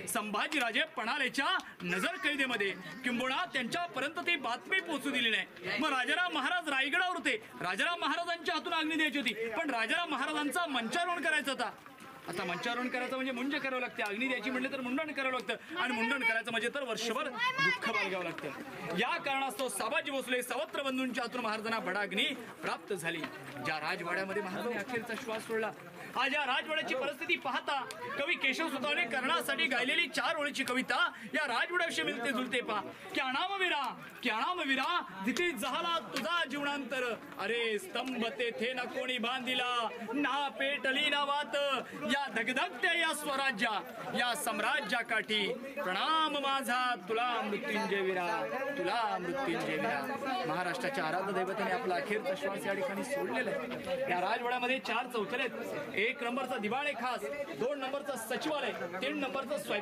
संभाजीराजे पणालेच्या नजर कैदेमध्ये, किंबहुना त्यांच्यापर्यंत ती बातमी पोहोचू दिली नाही। मग राजाराम महाराज रायगडावर होते, राजाराम महाराजांच्या हातून अग्नी द्यायची होती, पण राजाराम महाराजांचा मंचारोहण करायचा होता। आता मंचारोहण करायचं म्हणजे मुंज करावं लागते, अग्नी द्यायची म्हटलं तर मुंडन करावं लागतं, आणि मुंडन करायचं म्हणजे तर वर्षभर दुःख बाळगावं लागतं। या कारणास्तव साबाजी भोसले सावत्र बंधूंच्या हातून महाराजांना बडाग्नी प्राप्त झाली। ज्या राजवाड्यामध्ये महाराजांनी अखेरचा श्वास सोडला, आज या राजवाड्याची परिस्थिती पाहता कवी केशव सुताने कर्णासाठी गायलेली 4 ओळीची कविता या राजवाड्याविषयी मिळते जुळते पहा। क्याणामवीरा जिथे जहाला तुझा जीवनांतर, अरे स्तंभ तेथे न कोणी बांधिला, ना पेटली ना वात, या धगधगत्या या स्वराज्या या साम्राज्या काठी, प्रणाम माझा तुला मृत्युंजय वीरा, तुला मृत्युंजय वीरा। महाराष्ट्राच्या आराध्य दैवताने आपला अखेरचा श्वास या ठिकाणी सोडलेला आहे। या राजवाड्यामध्ये 4 चौथरे आहेत। 1 नंबरचा दिवाणे खास, 2 नंबरचा सचिवालय, 3 नंबरचा स्वयंपाक